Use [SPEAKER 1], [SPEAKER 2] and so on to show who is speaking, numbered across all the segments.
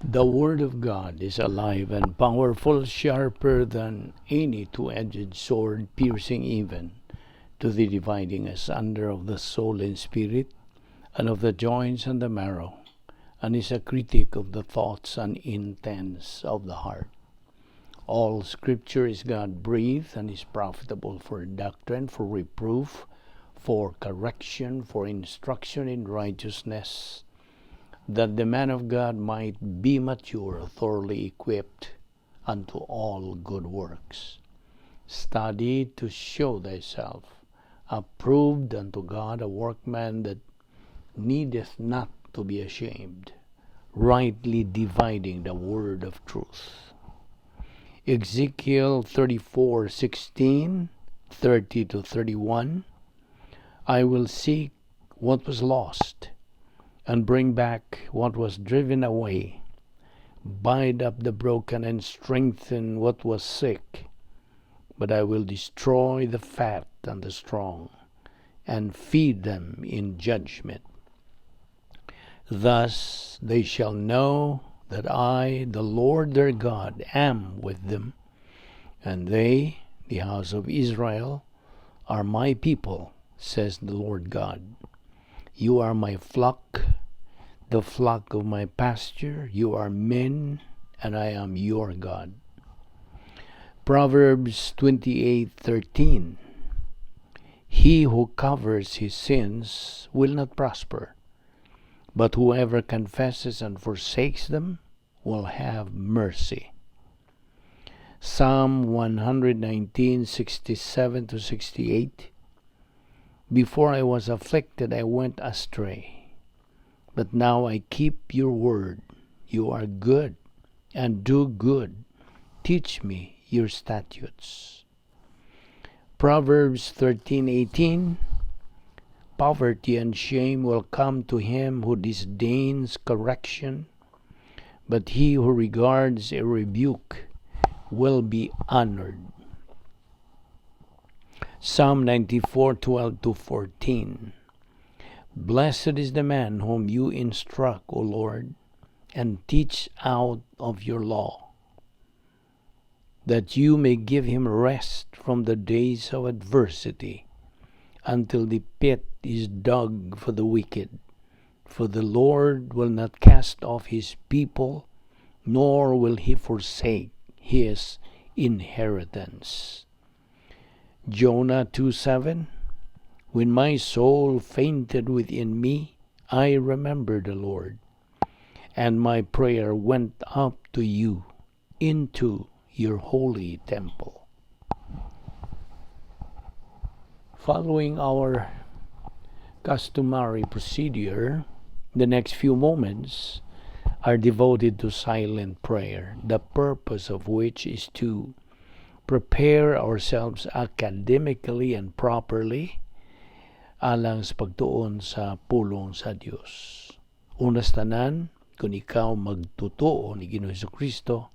[SPEAKER 1] The Word of God is alive and powerful, sharper than any two-edged sword, piercing even to the dividing asunder of the soul and spirit, and of the joints and the marrow, and is a critic of the thoughts and intents of the heart. All Scripture is God-breathed and is profitable for doctrine, for reproof, for correction, for instruction in righteousness, that the man of God might be mature, thoroughly equipped unto all good works. Study to show thyself approved unto God, a workman that needeth not to be ashamed, rightly dividing the word of truth. Ezekiel 34:16, 30-31. I will seek what was lost, and bring back what was driven away, bind up the broken and strengthen what was sick. But I will destroy the fat and the strong, and feed them in judgment. Thus they shall know that I, the Lord their God, am with them, and they, the house of Israel, are my people, says the Lord God. You are my flock, the flock of my pasture. You are men, and I am your God. Proverbs 28:13. He who covers his sins will not prosper, but whoever confesses and forsakes them will have mercy. Psalm 119:67-68. Before I was afflicted, I went astray, but now I keep your word. You are good and do good. Teach me your statutes. Proverbs 13:18. Poverty and shame will come to him who disdains correction, but he who regards a rebuke will be honored. Psalm 94:12-14. Blessed is the man whom you instruct, O Lord, and teach out of your law, that you may give him rest from the days of adversity, until the pit is dug for the wicked. For the Lord will not cast off his people, nor will he forsake his inheritance. Jonah 2:7. When my soul fainted within me, I remembered the Lord, and my prayer went up to you into your holy temple. Following our customary procedure, the next few moments are devoted to silent prayer, the purpose of which is to prepare ourselves academically and properly alang sa pagtuon sa pulong sa Dios. Unas tanan, kung ikaw magtutuo ni Ginoong Jesucristo,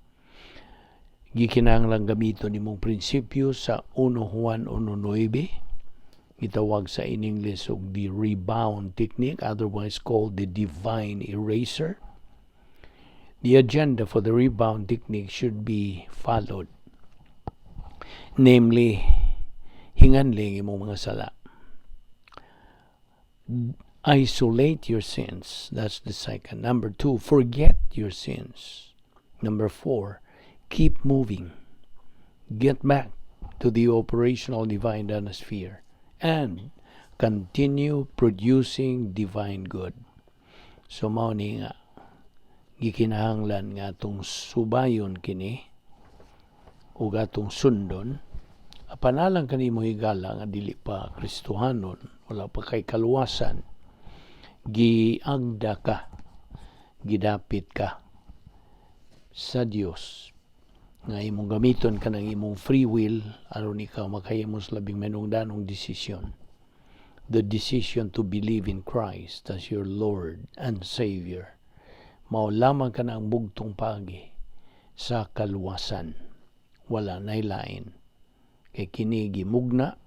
[SPEAKER 1] gikinahanglan gamiton nimong prinsipyo sa 1 Juan 1:9, gitawag sa in English og the rebound technique, otherwise called the divine eraser. The agenda for the rebound technique should be followed. Namely, hinganling imong mga sala. Isolate your sins. That's the second. Number 2, forget your sins. Number 4, keep moving. Get back to the operational divine atmosphere and continue producing divine good. So mao ni nga gikinahanglan nga atong subayon kini ug atong sundon. Apanalang kanimo higala nga dili pa Kristohanon, wala pa kay kaluwasan, giagda ka, gidapit ka sa Dios nga imong gamiton ka ng imong free will aron ikaw makahimos labing manungdanong desisyon. The decision to believe in Christ as your Lord and Savior. Mao lamang ka na ang bugtong pagi sa kaluwasan. Wala nay lain. Kay kini gimugna,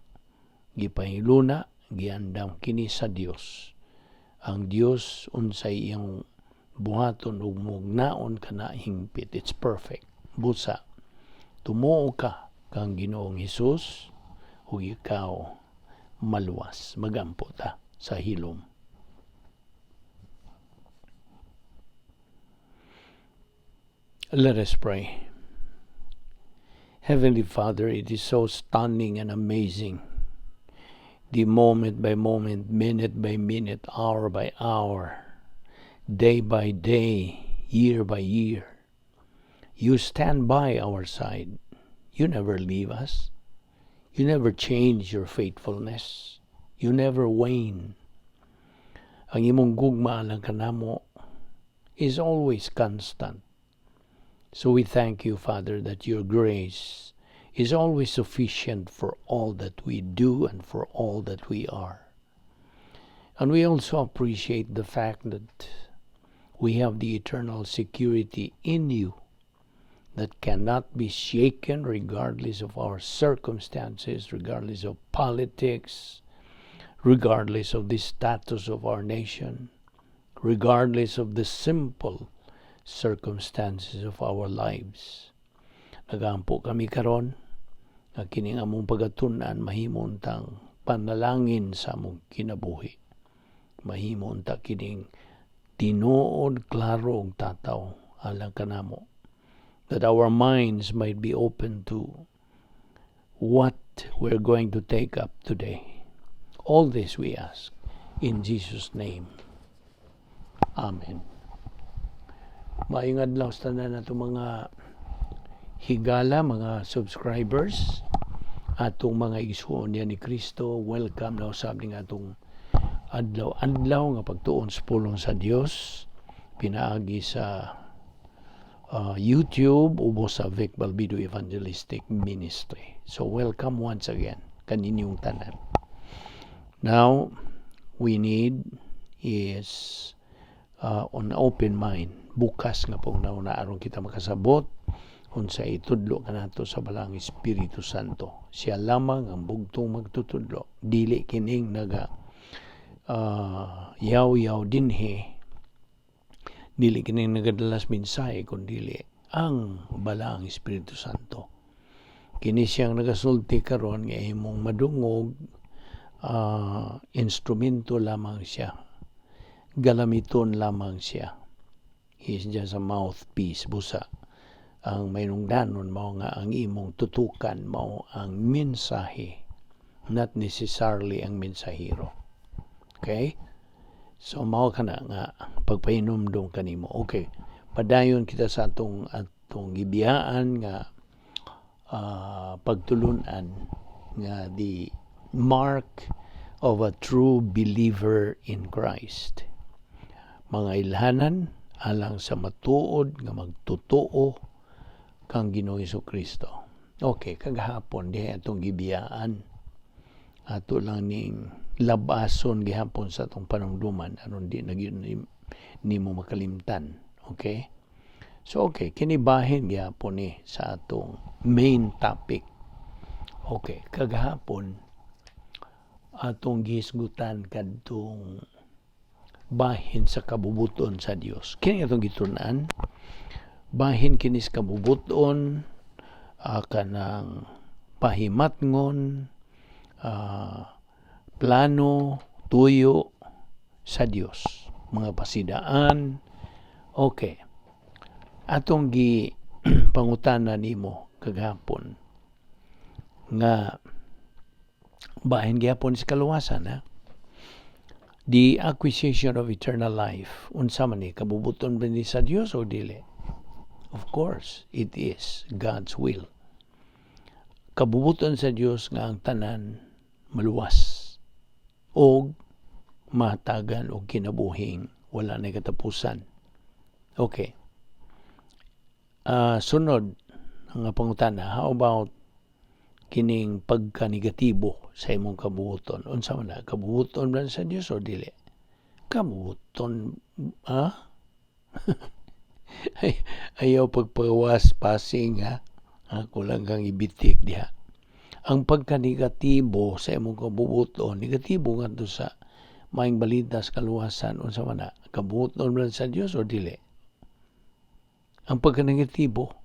[SPEAKER 1] gipahiluna, giandam kini sa Dios. Ang Dios unsay iyang buhaton ug mugnaon kana hingpit. It's perfect. Busa, tumuo ka kang Ginoong Hesus ug ikaw maluwas, magampo ta sa hilom. Let us pray. Heavenly Father, it is so stunning and amazing. The moment by moment, minute by minute, hour by hour, day by day, year by year, you stand by our side. You never leave us. You never change your faithfulness. You never wane. Ang imong gugma lang kanamo is always constant. So we thank you, Father, that your grace is always sufficient for all that we do and for all that we are. And we also appreciate the fact that we have the eternal security in you that cannot be shaken regardless of our circumstances, regardless of politics, regardless of the status of our nation, regardless of the simple circumstances of our lives. Nagampo kami karon nga kining among pagatun-an mahimon tang panalangin sa among kinabuhi. Mahimon ta kining tinuod klaro og tataw alang kanamo, that our minds might be open to what we're going to take up today. All this we ask in Jesus' name. Amen. Maayong adlaw sa tanan nato mga higala, mga subscribers, atong mga igsuon niya ni Kristo. Welcome na usab ning atong adlaw nga pagtuon sa pulong sa Dios pinaagi sa YouTube ubo sa Vic Balbido Evangelistic Ministry. So welcome once again kaninyong tanan. Now we need is on open mind. Bukas nga pong nauna aron kita makasabot unsa itudlo kanato sa balang Espiritu Santo. Siya lamang ang bugtong magtutudlo. Dili kining naga yaw-yaw dinhi. Dili kining nagadalas mensahe kundi ang balang Espiritu Santo. Kini siyang nagasulti karon nga imong madungog, instrumento lamang siya. Galamiton lamang siya. He is just a mouthpiece, busa. Ang maynungdanon mao nga ang imong tutukan mao ang mensahe, not necessarily ang mensahero. Okay? So mao kana nga pagpahinumdum kanimo. Okay. Padayon kita sa atong gibiyaan nga pagtulunan nga the mark of a true believer in Christ. Mga ilhanan alang sa matuod nga magtotoo kang Ginoong Jesucristo. Okay, kagahapon diha atong gibiyaan. Ato lang ning labason gihapon sa atong panungduman aron di nimo makalimtan. Okay? So okay, kini bahin gihapon ni sa atong main topic. Okay, kagahapon atong gihisgutan kadtong bahin sa kabubuton sa Dios. Kini atong gitunan, bahin kini sa kabubuton, kanang pahimatngon, plano, tuyo sa Dios, mga pasidaan. Okay. Atong gi pangutana nimo kagahapon nga bahin gyapon sa kaluwasan, ha? The acquisition of eternal life, unsa man ni kabubuton ba ni sa Dios o dili? Of course, it is God's will. Kabubuton sa Dios nga ang tanan maluwas o matagan o kinabuhing wala na katapusan. Okay. Sunod nga pangutana, how about kining pagka-negatibo sa imong kabubuton? Unsa man na, kabubuton ba sa Dios o dili? Kabubuton, ayaw pagpawas passing, ha? Ako lang kang ibitik diha. Ang pagka-negatibo sa imong kabubuton, negatibo nga to sa maing balita sa kaluwasan unsa man na kabuton man sa Dios o dili. Ang pagka-negatibo,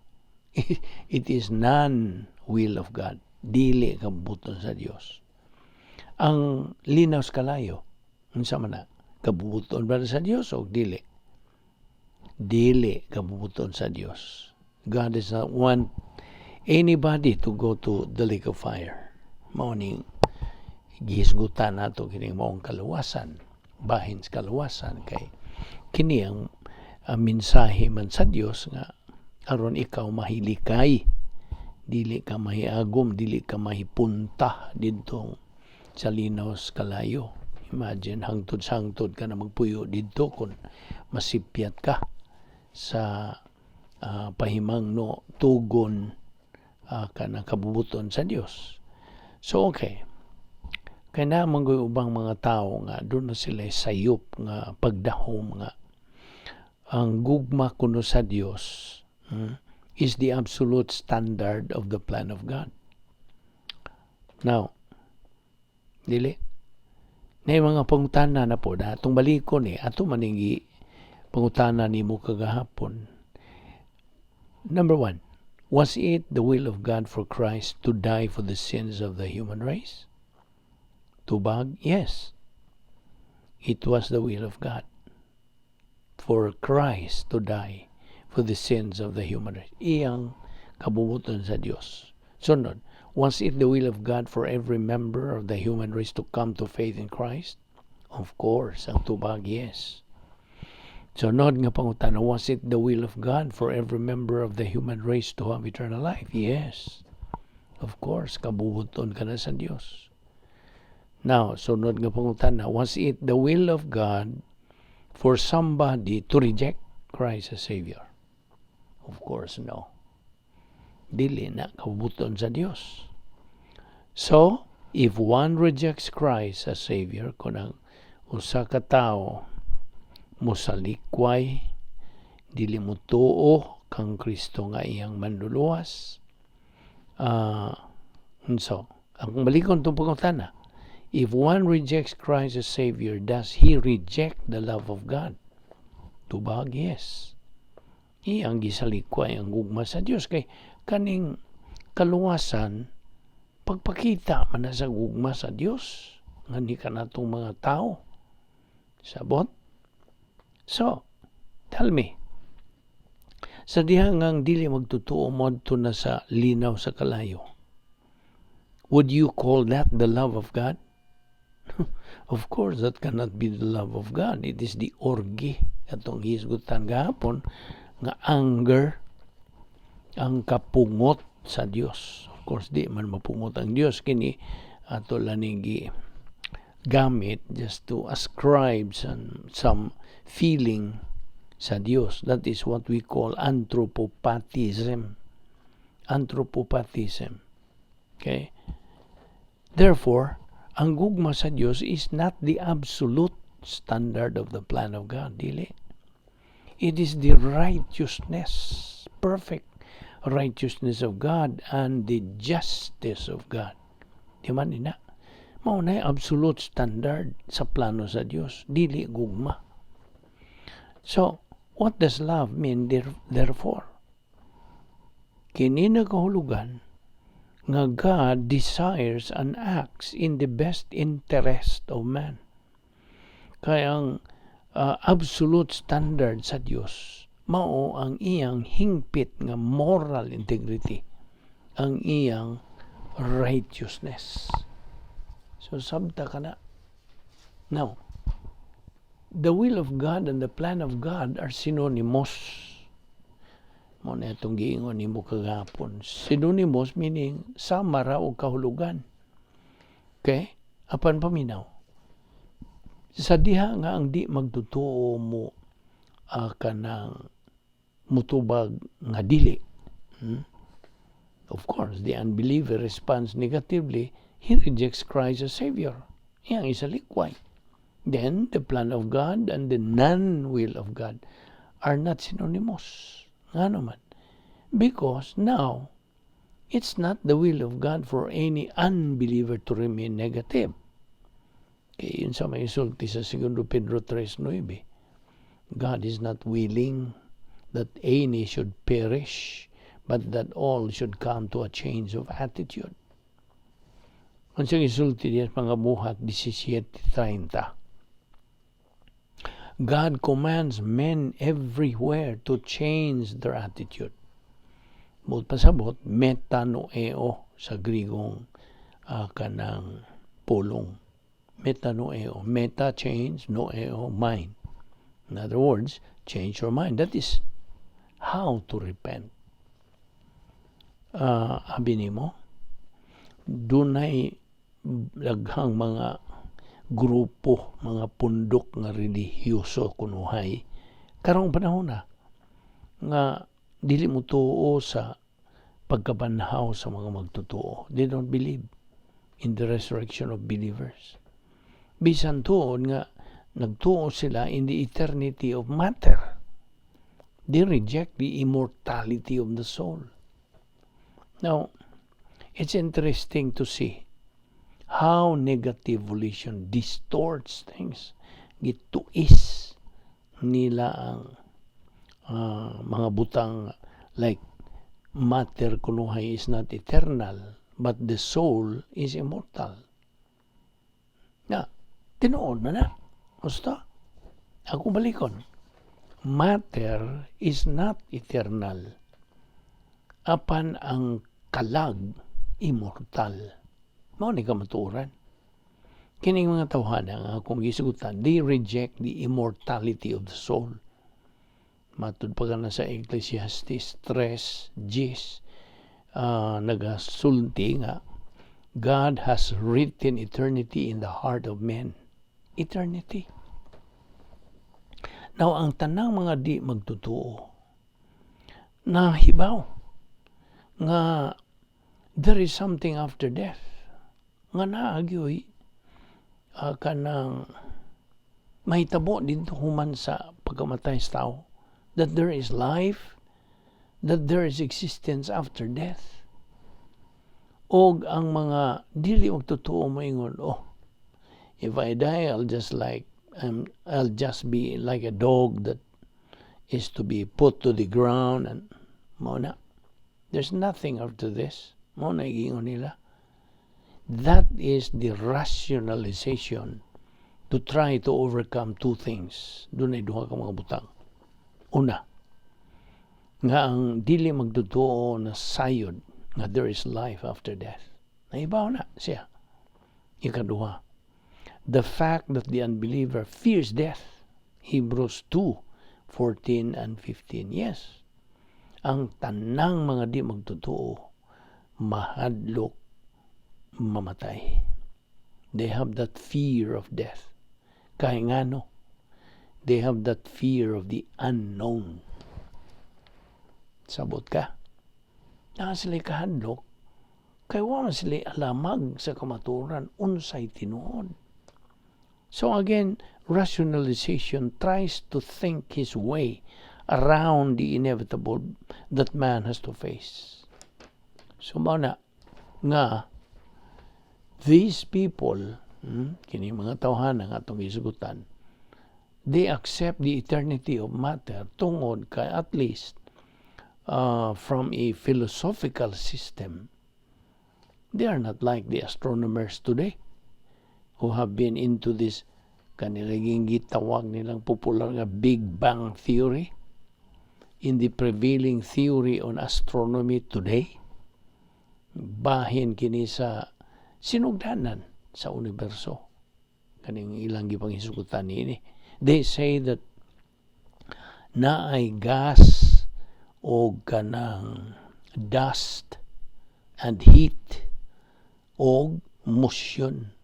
[SPEAKER 1] it is non-will of God. Dili kabuton sa Dios. Ang linaw sa kalayo, unsa man na kabuton ba sa Dios o dili? Dili kabuton sa Dios. God does not want anybody to go to the lake of fire. Mao ning gihisgutan nato kini maong kaluwasan, bahin sa kaluwasan kay kini ang mensahe man sa Dios nga aron ikaw mahilikay, dili ka mahiagom, dili ka mahipunta didto sa linaw sa kalayo. Imagine hangtod-hangtod ka na magpuyo didto kung masipyat ka sa pahimang no tugon ka na kabubuton sa Dios. So okay, kaya naman ubang mga tao nga doon na sila sayop nga pagdahom nga ang gugma kuno sa Dios is the absolute standard of the plan of God. Now, dili na mga pangutana na po na itong balikon ato maningi pangutana ni mo kagahapon. Number 1, was it the will of God for Christ to die for the sins of the human race? Tubag, yes. It was the will of God for Christ to die for the sins of the human race. Iyang kabubuton sa Dios. Sunod, was it the will of God for every member of the human race to come to faith in Christ? Of course, ang tubag, yes. Sunod nga pangutana, was it the will of God for every member of the human race to have eternal life? Yes. Of course, kabubuton ka na sa Dios. Now, sunod nga pangutana, was it the will of God for somebody to reject Christ as Savior? Of course, no. Dili na kabubuton sa Dios. So, if one rejects Christ as Savior, kung ang usa ka tao musalikway, dili mo tuo kang Kristo nga iyang manluluwas, so, ang balikon itong pangutana, if one rejects Christ as Savior, does he reject the love of God? Tubag, yes. Iyang gisalikway ang gugma sa Dios kay kaning kaluwasan pagpakita man na sa gugma sa Dios nga di ka natong mga tao sabot. So, tell me, sa dihangang dili magtutuo modto na sa linaw sa kalayo, would you call that the love of God? Of course, that cannot be the love of God. It is the orgi atong hisgutan gahapon nga anger, ang kapungot sa Dios. Of course, di man mapungot ang Dios. Kini ato lanigi gamit just to ascribe some feeling sa Dios. That is what we call anthropopathism. Anthropopathism. Okay? Therefore, ang gugma sa Dios is not the absolute standard of the plan of God. Dili. It is the righteousness, perfect righteousness of God and the justice of God. Di man ina. Mao na absolute standard sa plano sa Dios. Dili gugma. So, what does love mean therefore? Kini nagahulugan nga God desires and acts in the best interest of man. Kaya ang absolute standard sa Dios mao ang iyang hingpit nga moral integrity, ang iyang righteousness. So sabta ka na. Now, the will of God and the plan of God are synonymous. Mo na itong giingon ni mo kagapon. Synonymous meaning sama ra o kahulugan. Okay? Apan paminaw. Sa diha nga ang di magtutuo mo kanang mutubag nga dili. Of course, the unbeliever responds negatively. He rejects Christ as Savior. Yang isa likway. Then, the plan of God and the non-will of God are not synonymous. Nga naman. Because now, it's not the will of God for any unbeliever to remain negative. Kaya yun sa may isulti sa 2 Pedro 3:9. God is not willing that any should perish, but that all should come to a change of attitude. Ang siyang isulti niya mga buhat 17:30. God commands men everywhere to change their attitude. Bukod pasabot, metanoeo sa Grigong kanang pulong. Metanoeo. Meta, change, noeo, mind. In other words, change your mind. That is how to repent. Abi nimo, dunay laghang mga grupo, mga pundok nga relihiyoso kunuhay karong panahon na nga dili mo tuo sa pagkabanhaw sa mga magtotoo. They don't believe in the resurrection of believers. Bisan tuon nga nagtuo sila in the eternity of matter. They reject the immortality of the soul. Now, it's interesting to see how negative volition distorts things. Gituis nila ang mga butang like matter kunuhay is not eternal, but the soul is immortal. Na, tinuod na. Gusto? Ako balikon. Matter is not eternal. Apan ang kalag, immortal. Mao ni kamatuoran. Kining mga tawhana nga akong gisugutan, they reject the immortality of the soul. Matud pa na sa Ecclesiastes 3:10, nagasulti nga, God has written eternity in the heart of men. Eternity. Now, ang tanang mga di magtutuo, nahibaw nga there is something after death. Nga naagyoy kanang mahitabo dito human sa pagkamatay sa tao that there is life, that there is existence after death. Og ang mga dili magtutuo moingon, if I die, I'll just be like a dog that is to be put to the ground and mona. There's nothing after this. Mona igingon nila. That is the rationalization to try to overcome two things. Doon ay duha ka mga butang. Una, nga ang dili magtutuo na sayod nga there is life after death. Naibaw na siya. Ikaduha, the fact that the unbeliever fears death. Hebrews 2:14 and 15. Yes, ang tanang mga di magtutuo mahadlok mamatay. They have that fear of death. Kaya nga no, they have that fear of the unknown. Sabot ka. Sila kahadlok, kaya wala sila alamag sa kamaturan, unsay tinuod. So again, rationalization tries to think his way around the inevitable that man has to face. So mana nga, these people, kini mga tawhana nga itong isugutan, they accept the eternity of matter tungod kay at least from a philosophical system. They are not like the astronomers today who have been into this kanilang gitawag nilang popular nga Big Bang Theory. In the prevailing theory on astronomy today, bahin kini sa sinugdanan sa universo. Kaning ilang gipang isugutan ini. They say that naay gas o kanang dust and heat o motion.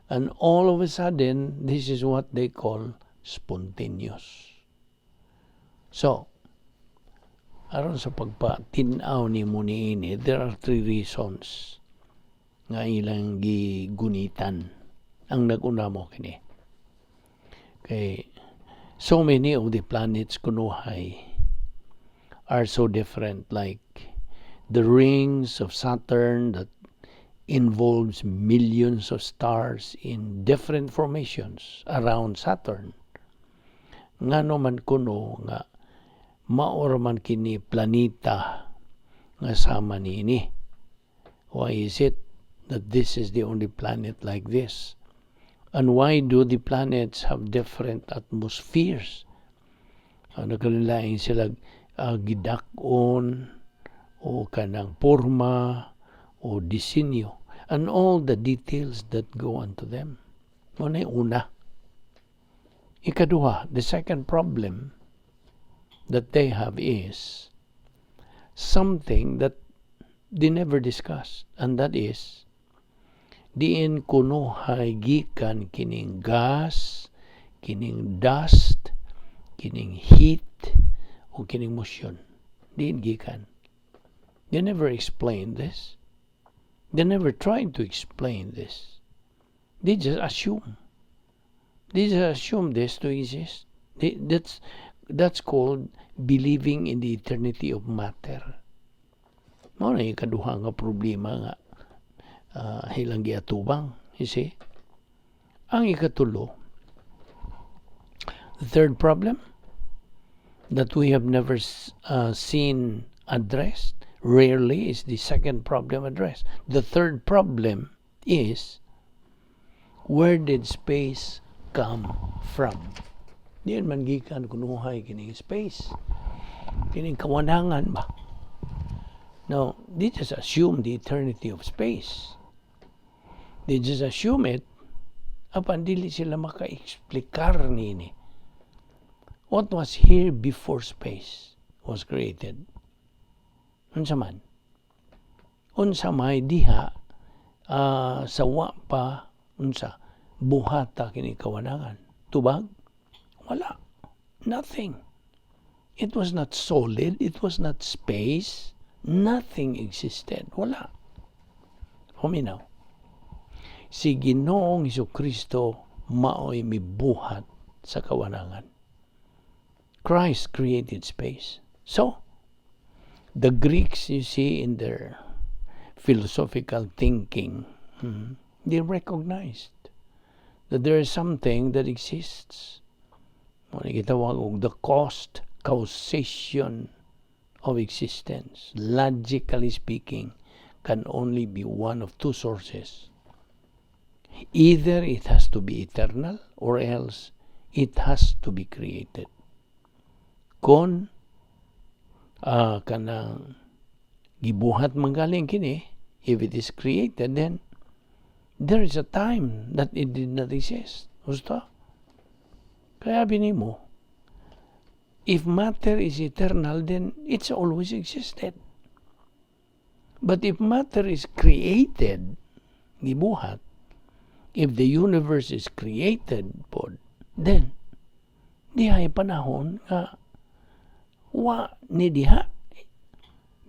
[SPEAKER 1] And all of a sudden, this is what they call spontaneous. So, aron sa pagpatinaw ni muni ini, there are 3 reasons nga ilang gigunitan ang nag-una mo kini. Okay, so many of the planets kunuhay are so different, like the rings of Saturn that involves millions of stars in different formations around Saturn. Ngano man kuno nga maor man kini planeta nga sama niini. Why is it that this is the only planet like this? And why do the planets have different atmospheres? Nagkalilain sila gidakon o kanang porma o disenyo and all the details that go onto them. Muna una. Ikaduha, the second problem that they have is something that they never discussed, and that is diin kuno gikan kining gas, kining dust, kining heat, o kining motion. Diin gikan. They never explained this. They never tried to explain this. They just assume. They just assume this to exist. That's called believing in the eternity of matter. Mao na yung kaduha nga problema nga hilang giatubang. You see? Ang ikatulo, the third problem that we have never seen addressed, rarely is the second problem addressed. The third problem is, where did space come from? Diyan man gikan kunuhay kining space. Kining kawanangan ba? No, they just assume the eternity of space. They just assume it apan dili sila maka-explikar nini. What was here before space was created? Unsa man? Unsa may diha sawa pa unsa buhata kini kawanangan? Tubag? Wala. Nothing. It was not solid. It was not space. Nothing existed. Wala. Huminaw. Si Ginoong Jesucristo mao'y mibuhat sa kawanangan. Christ created space. So, the Greeks, you see, in their philosophical thinking, they recognized that there is something that exists. Gitawag the causation of existence, logically speaking, can only be one of two sources. Either it has to be eternal or else it has to be created. Kung kanang gibuhat manggaling kini, if it is created, then there is a time that it did not exist. Gusto? Kaya binimo, if matter is eternal, then it's always existed. But if matter is created, gibuhat, if the universe is created, then dihay panahon nga wa ni diha.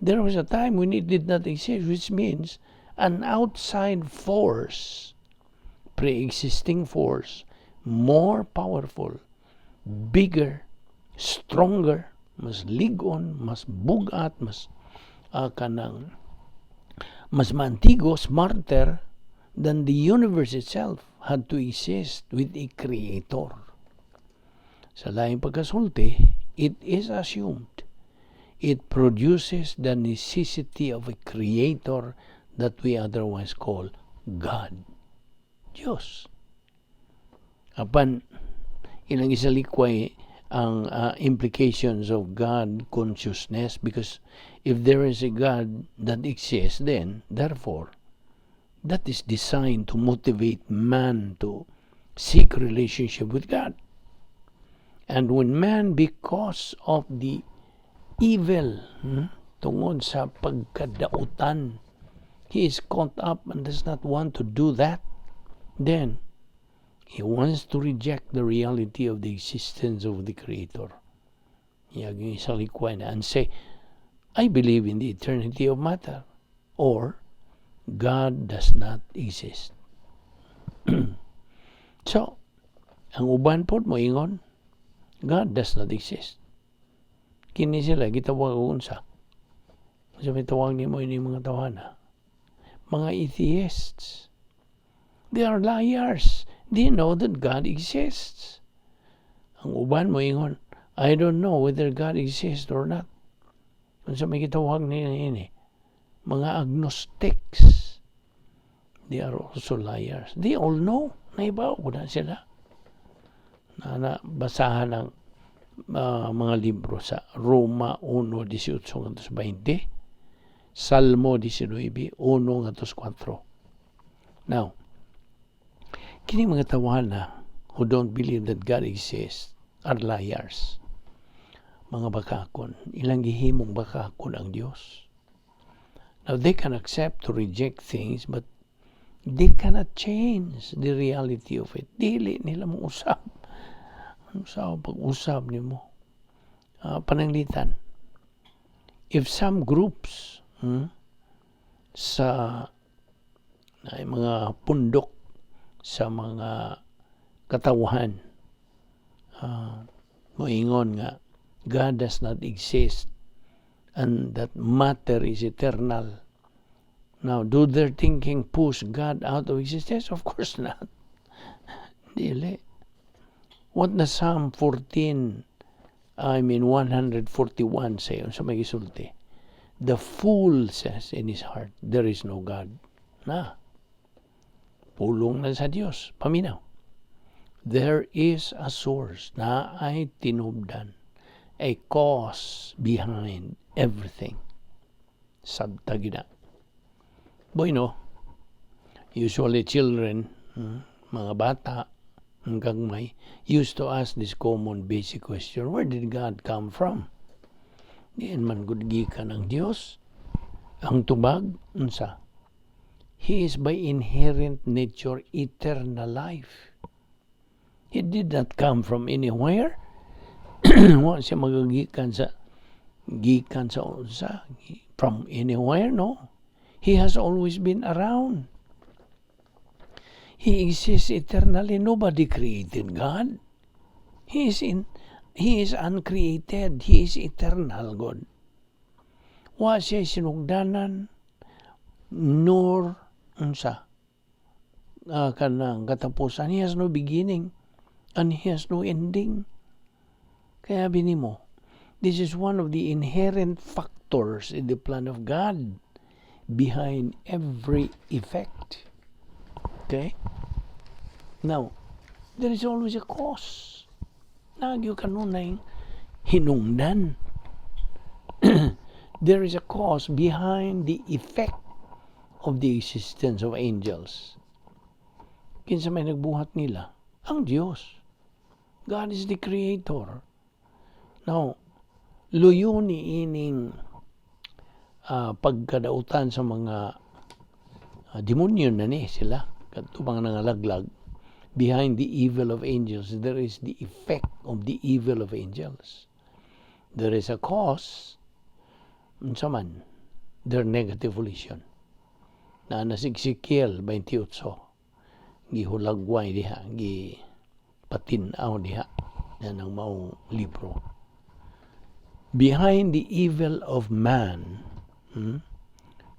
[SPEAKER 1] There was a time when it did not exist, which means an outside force, pre-existing force, more powerful, bigger, stronger, mas ligon, mas bugat, mas kanang mas mantigo, smarter than the universe itself had to exist with a creator. Sa laing pagkasulti, it is assumed it produces the necessity of a creator that we otherwise call God. Diyos. Apan, ilang isalikway ang implications of God consciousness, because if there is a God that exists, then, therefore, that is designed to motivate man to seek relationship with God. And when man, because of the evil, tungod sa pagkadautan, he is caught up and does not want to do that, then he wants to reject the reality of the existence of the Creator. And say, I believe in the eternity of matter, or God does not exist. So, ang uban po mo ingon, God does not exist. Kini sila, gitawag unsa. Sa may tawag ni mo ini mga tawana. mga atheists. They are liars. They know that God exists. Ang uban mo ingon, I don't know whether God exists or not. Kung sa may kitawag nila ini, mga agnostics. They are also liars. They all know. Naibaw na sila. Basahan ng mga libro sa Roma 1:18-20, Salmo 19:1-4. Now, kini mga tawana who don't believe that God exists are liars. Mga bakakon, ilang gihimong bakakon ang Dios. Now, they can accept to reject things, but they cannot change the reality of it. Dili nila mo usap. Sa pag-usap ni mo. Pananglitan. If some groups sa mga pundok sa mga katawhan moingon nga God does not exist and that matter is eternal. Now, do their thinking push God out of existence? Of course not. Dili. What na Psalm 141 say sa may gisulti? The fool says in his heart, there is no God. Pulong na sa Dios. Paminaw. There is a source na ay tinubdan. A cause behind everything. Sabtagina. Bueno, usually children, mga bata, hanggang may, used to ask this common basic question, where did God come from? Diyan man gudgikan ng Diyos. Ang tubag, unsa? He is by inherent nature eternal life. He did not come from anywhere. Wa siya magagikan sa unsa? From anywhere, no? He has always been around. He exists eternally. Nobody created God. He is uncreated. He is eternal God. Wa siya sinugdanan nor unsa kanang katapusan. He has no beginning and he has no ending. Kaya binimo, this is one of the inherent factors in the plan of God behind every effect. Okay? Now, there is always a cause. Nagyo kanunay hinungdan. There is a cause behind the effect of the existence of angels. Kinsa may nagbuhat nila? Ang Diyos. God is the creator. Now, luyo ni ining pagkadautan sa mga demonyo na ni sila. Katubang nangalaglag. Behind the evil of angels, there is the effect of the evil of angels. There is a cause, unsa man, their negative volition. Na Ezekiel 28, gihulagway diha, gipatinaw diha, yan ang maong libro. Behind the evil of man,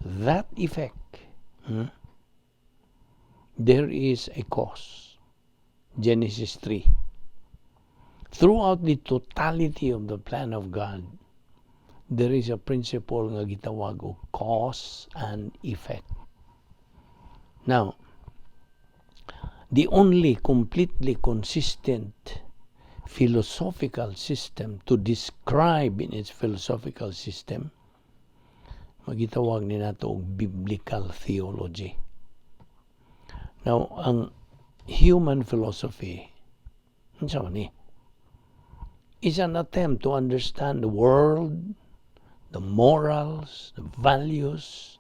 [SPEAKER 1] that effect, there is a cause. Genesis 3. Throughout the totality of the plan of God, there is a principle nga gitawag og cause and effect. Now, the only completely consistent philosophical system to describe in its philosophical system, magitawag ni nato og biblical theology. Now, ang human philosophy, unsa man ni? Is an attempt to understand the world, the morals, the values,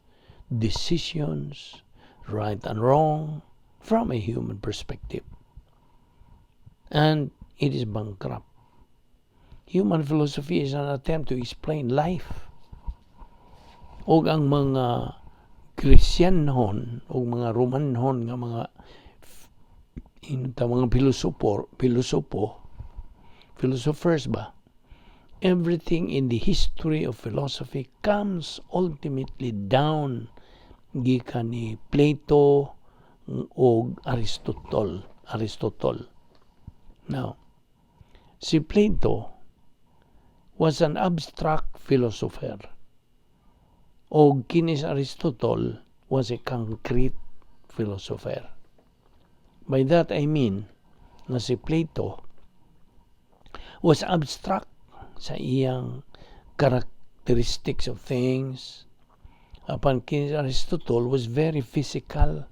[SPEAKER 1] decisions, right and wrong, from a human perspective. And it is bankrupt. Human philosophy is an attempt to explain life. O ang mga Kristiyanhon o mga Romanhon nga mga philosophers ba, everything in the history of philosophy comes ultimately down gikan ni Plato o Aristotle. Now, si Plato was an abstract philosopher, o kinis Aristotle was a concrete philosopher. By that I mean na si Plato was abstract sa iyang characteristics of things, apan kinis Aristotle was very physical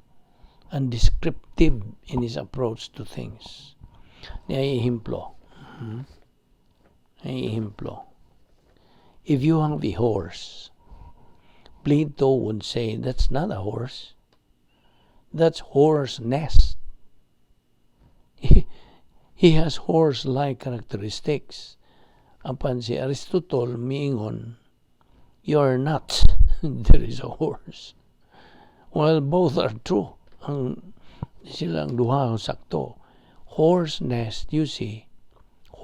[SPEAKER 1] and descriptive in his approach to things. Ay ehemplo. If you have a horse, Plato would say that's not a horse. That's horse nest. He has horse-like characteristics. Apan si Aristotle miingon, you're nuts. There is a horse. Well, both are true. Silang duha sakto. Horse nest, you see.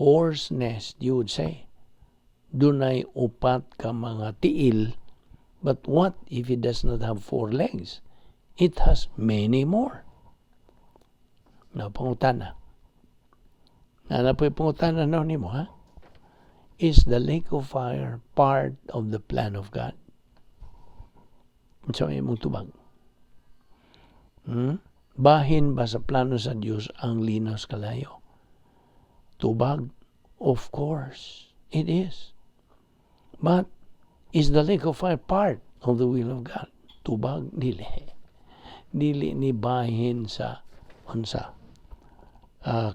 [SPEAKER 1] Horse nest, you would say. Dunay upat ka mga tiil. But what if it does not have 4 legs? It has many more. Pangutana. Pangutana na ni mo, ha? Is the lake of fire part of the plan of God? So, imong tubag. Bahin ba sa plano sa Diyos ang linaw sa kalayo? Tubag? Of course, it is. But, is the lake of fire part of the will of God? Tubag? Dili. Dili ni bahin sa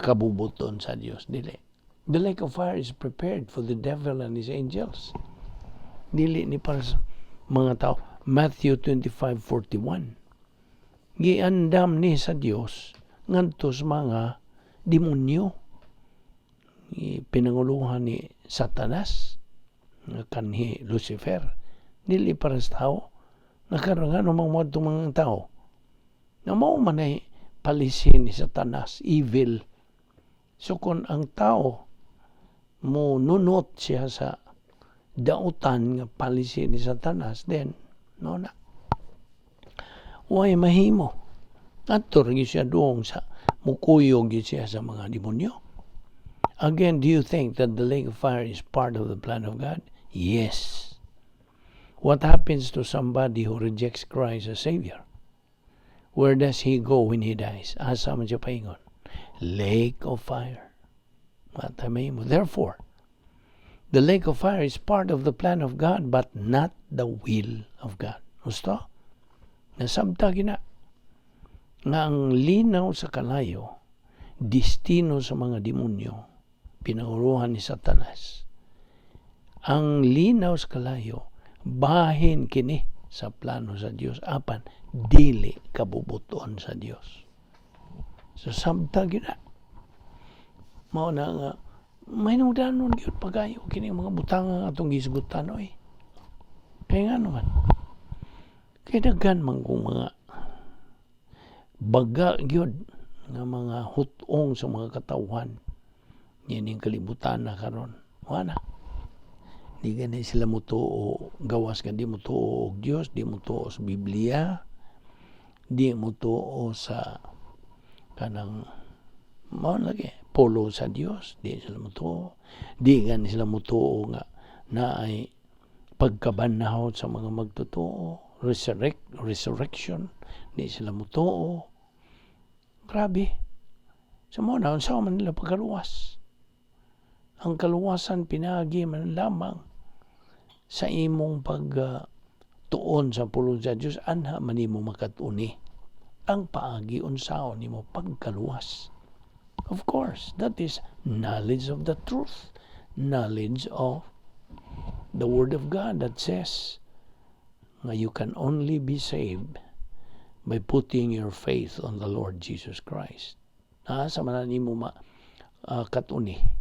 [SPEAKER 1] kabubuton sa Diyos. Dili. The lake of fire is prepared for the devil and his angels. Dili ni para sa mga tao. Matthew 25:41. Giandam ni sa Diyos ngadto sa mga demonyo. Pinanguluhan ni Satanas, kanhi Lucifer. Dili para sa tao. Nakarangan mga mga tao. Na mao man ay palisin ni Satanas, evil. So kung ang tao mo nunot siya sa dautan nga palisin ni Satanas, then no na. Way mahimo. Adto rin siya doong sa mukuyog siya sa mga demonyo. Again, do you think that the lake of fire is part of the plan of God? Yes. What happens to somebody who rejects Christ as Savior? Where does he go when he dies? Asa man siya paingon? Lake of fire. Therefore, the lake of fire is part of the plan of God but not the will of God. Gusto? Nasabtag na nga ang linaw sa kalayo, destino sa mga demonyo, pinanguruhan ni Satanas. Ang linaw sa kalayo, bahin kini sa plano sa Diyos, apan dili kabubuton sa Diyos. So sabtag na. Mao na nga, may nungdanon yun pagayo, kini mga butang atong gisgutan, oy. Kaya nga naman, kaya daghan man kung mga baga yun nga mga hutong sa mga katawhan. Yan yung kalibutan na karon. Wala. Di ganun sila mutuo, gawas ka, di mutuo og Diyos, di mutuo sa Biblia, di mutuo sa kanang lagi, polo sa Diyos, di sila mutuo. Di ganun sila mutuo nga na ay pagkabanahot sa mga magtotoo, resurrection, di sila mutuo. Grabe. Sa mga naon, sa man nila pagkaluwas. Ang kaluwasan pinagi man lamang sa imong pagtuon sa pulong sa Diyos, anha man imo makatuni. Ang paagi unsaon nimo pagkaluwas. Of course, that is knowledge of the truth. Knowledge of the Word of God that says that you can only be saved by putting your faith on the Lord Jesus Christ. Sa manan nimo katuni.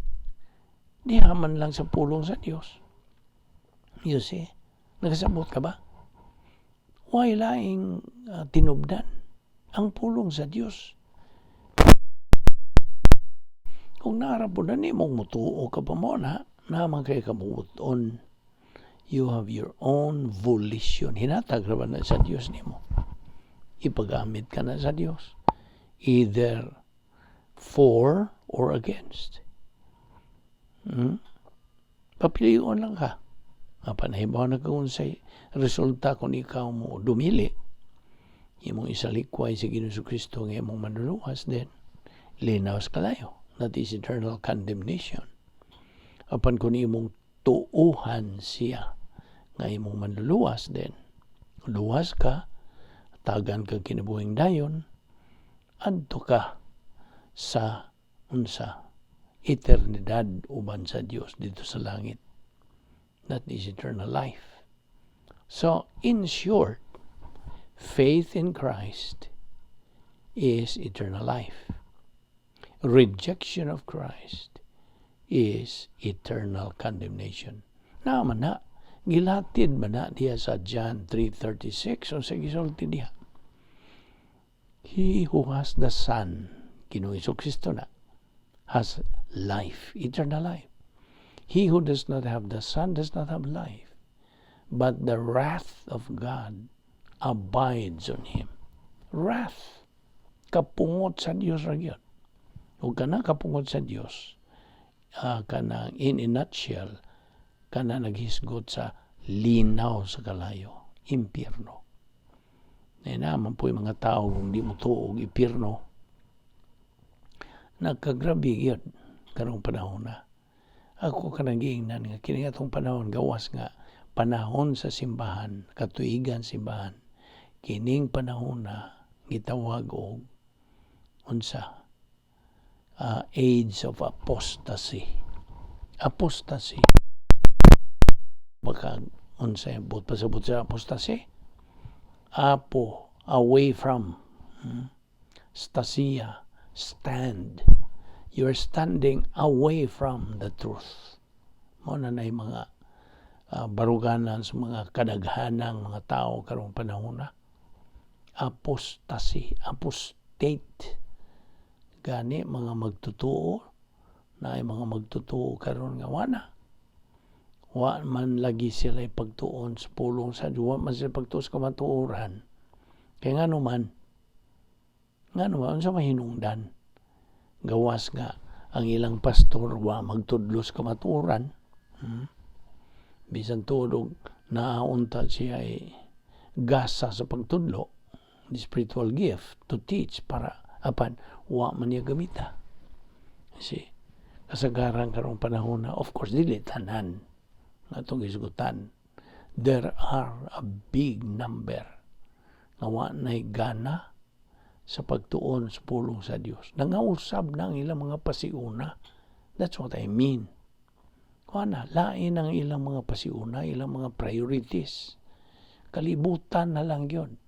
[SPEAKER 1] Di haman lang sa pulong sa Diyos. You see? Nakasabot ka ba? Why laing tinubdan ang pulong sa Diyos? Kung naarap na ni mong mutuo ka pa mo na, naman kayo kabuton, you have your own volition. Hinatag na sa Diyos ni mo. ipagamit ka na sa Dios. Either for or against. Papilion lang ka. Panahibaw na kung sa resulta kung ikaw mo dumili, imong isalikway sa Ginoong Kristo ng imong manluluwas, then linaw sa kalayo. That is eternal condemnation. Apan kung imong tuuhan siya nga imong manluluwas, then luwas ka, tagan ka kinabuhing dayon, adto ka sa eternidad uban sa Dios dito sa langit. That is eternal life. So, in short, faith in Christ is eternal life. Rejection of Christ is eternal condemnation. Naman na, gilatid man na diya sa John 3:36 o sa gisulti diya. He who has the Son, Ginoong Kristo na, has life, eternal life. He who does not have the Son does not have life, but the wrath of God abides on him. Wrath, kapungot sa Dios ra gyud. O kana kapungot sa Dios, kana in a nutshell, kana naghisgot sa linaw sa kalayo, impyerno. Naman po yung mga tao kung di mo tuog impyerno, nagkagrabe yun karong panahon na. Ako kanagingnan nga kini atong panahon gawas nga panahon sa simbahan, katuigan simbahan. Kining panahon na gitawag og age of apostasy. Apostasy. Baka but pasabot sa apostasy. Away from. Stasia, stand. You're standing away from the truth. Mo na nay mga baruganan sa mga kadaghanang mga tao karong panahon na. Apostasy, apostate. Gani mga magtutuo na ay mga magtutuo karon nga wa man lagi sila pagtuon sa pulong sa Dios, wa man sila pagtuon sa kamatuoran. Kaya nga naman unsa mahinungdan gawas nga ang ilang pastor wa magtudlos kamatuoran. Bisan tudog naaunta siya ay gasa sa pagtudlo, the spiritual gift to teach para apan wa man niya gamita. Kasi kasagaran karong panahon na, of course dili tanan natong isgutan. There are a big number na wa nay gana sa pagtuon sa pulong sa Dios. Nangausab na ang ilang mga pasiuna. That's what I mean. Lain ang ilang mga pasiuna, ilang mga priorities. Kalibutan na lang yun.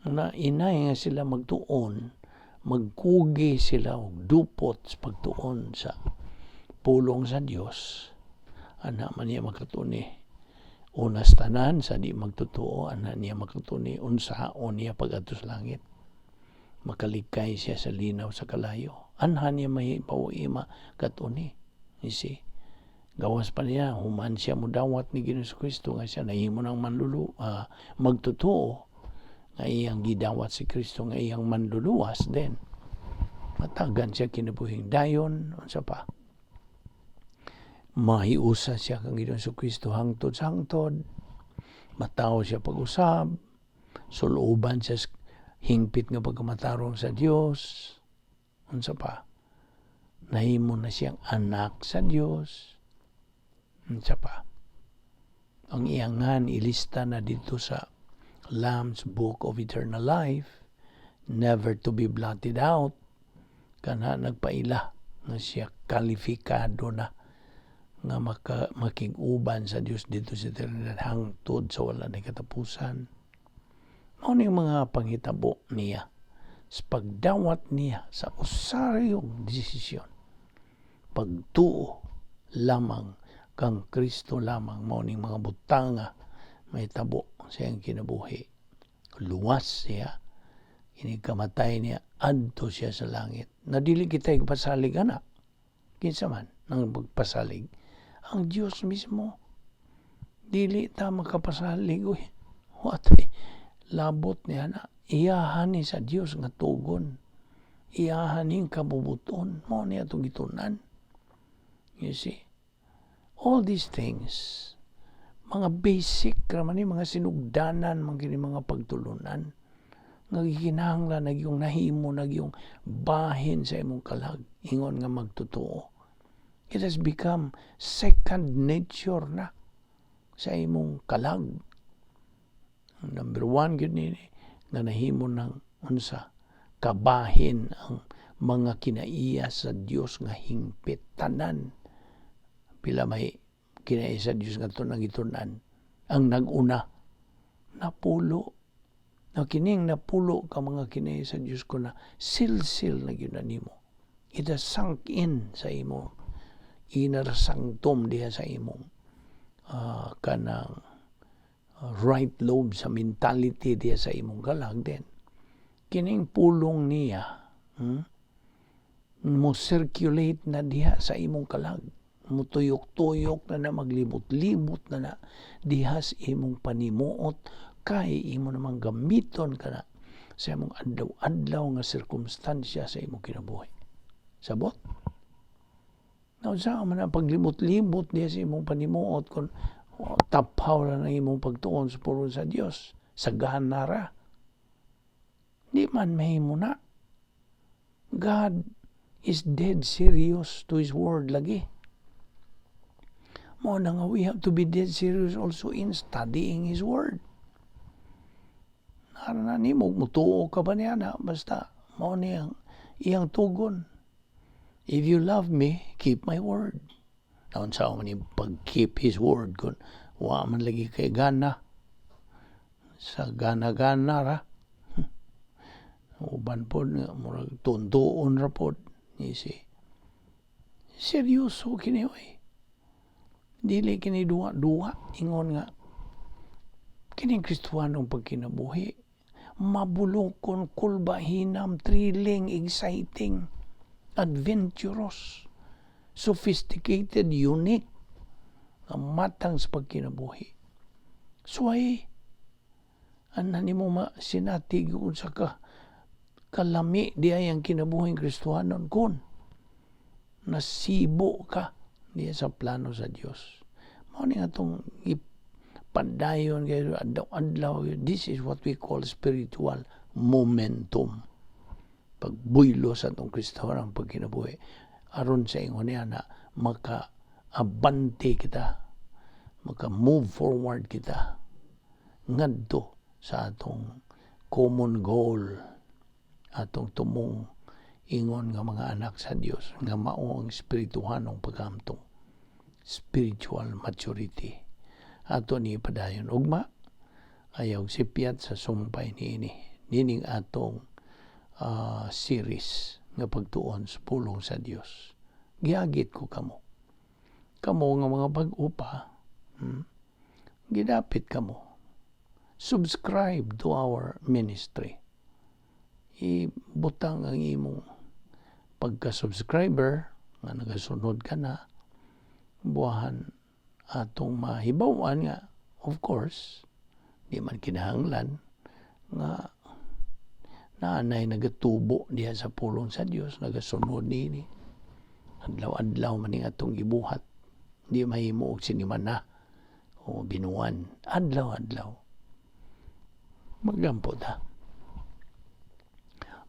[SPEAKER 1] Na inay nga sila magtuon, magkugi sila og dupot sa pagtuon sa pulong sa Dios. Ana man niya makatuni. Unas tanan sa di magtutuo, ana niya makatuni unsaon niya pag-adto sa langit. Makalikay siya sa linaw sa kalayo. Anha niya mahipaw-ima katuni. You see? Gawas pa niya, human siya mo dawat ni Ginoong Kristo nga siya nahimo ng magtutuo nga iyang gidawat si Kristo nga iyang manluluwas din. Matagan siya kinabuhing dayon, unsa pa. Mahiusa siya kang Ginoong Kristo hangtod sa hangtod. Mataw siya pag-usab. Suluban siya hingpit nga pagkamatarong sa Dios. Unsa pa. Nahimo na siyang anak sa Dios. Unsa pa. Ang iyangan ilista na dito sa Lamb's Book of Eternal Life, never to be blotted out. Kana nagpaila na siya kalifikado na nga makig-uban sa Dios dito sa eternidad hangtod sa wala na katapusan. Mao ni mga panghitabo niya sa pagdawat niya sa usaryong desisyon. Pagtuo lamang kang Kristo lamang. Mao ni mga butanga may tabo sa iyang kinabuhi. Luwas siya. Inikamatay niya. Adto siya sa langit. Nadili kita ipasali na. Kinsa man nang magpasalig. Ang Diyos mismo. Dili ta makapasalig. What? Labot niya na. iyahan ni sa Dios nga tugon, iyahan ning kabubuton mo niya itong gitunan. You see, all these things, mga basic raman ni mga sinugdanan, mga pagtulunan, nga gikinahanglan nagyong nahimo, nagyong bahin sa imong kalag, ingon nga magtotoo. It has become second nature na sa imong kalag. Number one, yun ni, nga nahimo ng unsa, kabahin ang mga kinaiya sa Dios nga hingpit. Tanan, pila may kinaiya sa Dios nga tunang itunan, ang naguna, napulo. Na kining napulo ka mga kinaiya sa Dios ko na silsil na gyud nimo. It has sunk in sa imo inner sanctum diha sa imong kanang right lobe sa mentality diha sa imong kalag din. Kining pulong niya mo circulate na diha sa imong kalag. Mo tuyok-tuyok na maglibot-libot na diha sa imong panimuot, kay imo namang gamiton kana sa imong adlaw-adlaw nga sirkumstansya sa imong kinabuhi. Sabot? Nausa man ang paglibot-libot diha sa imong panimuot kung tapaw na ng imong pagtuon sa pulong sa Dios, sagana ra. Di man mahimo na. God is dead serious to His word lagi. Mo na nga we have to be dead serious also in studying His word. Naran ni mo mutuo ka ba niya na basta mao niyang iyang tugon. If you love me, keep my word. Naon sa man yung pag-keep His word kun wa man lagi kay gana. Sa gana-gana ra. Uban po murag tuntuon ra pod. Isi. Seryoso kini oy. Dili kini duwa ingon nga kining Kristiyanong pagkinabuhi mabulokon, kulba, hinam, thrilling, exciting, adventurous, sophisticated, unique, ang matang sa pagkinabuhi. So ay, anan mo sinatig sa kalami di ay ang kinabuhing Kristiyanon kun nasibo ka diya sa plano sa Dios. Mao ni atong padayon kayo adlaw-adlaw. This is what we call spiritual momentum. Pagbuylo sa atong Kristiyanong pagkinabuhi aron sa ingon niya na maka-abante kita, maka-move forward kita ngadto sa atong common goal, atong tumong ingon nga mga anak sa Dios nga mao ang espirituhanong paghamtong, spiritual maturity. Ato ni padayon ugma ayaw sipyat sa sumpay nining atong series nga pagtuon sa pulong sa Dios. Giagit ko kamo nga mga pag-upa, gidapit kamo subscribe to our ministry. Ibutang ang imong pagka-subscriber nga nagasunod ka na, buwahan atong mahibawan nga, of course, di man kinahanglan nga naanay nagatubo diha sa pulong sa Dios, nagasunod nini. Adlaw-adlaw man ning atong gibuhat. Di mahimo og sinimana o binuan. Adlaw-adlaw. Magampo ta.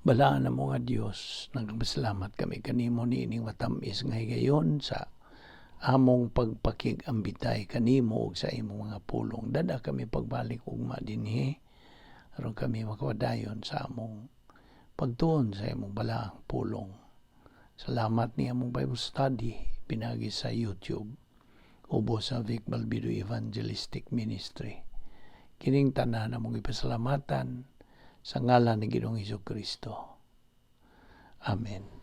[SPEAKER 1] Balaan na mo nga Dios, nagpasalamat kami kanimo niining matamis nga higayon sa among pagpakig-ambitay kanimo ug sa imong mga pulong. Dada kami pagbalik ugma dinhi aron kami makawadayon sa among pagtuon sa imong balaang pulong. Salamat ni among Bible study pinagi sa YouTube ubos sa Balbido Evangelistic Ministry. Kining tanan among ipasalamatan sa ngalan ni Ginoong Hesukristo. Amen.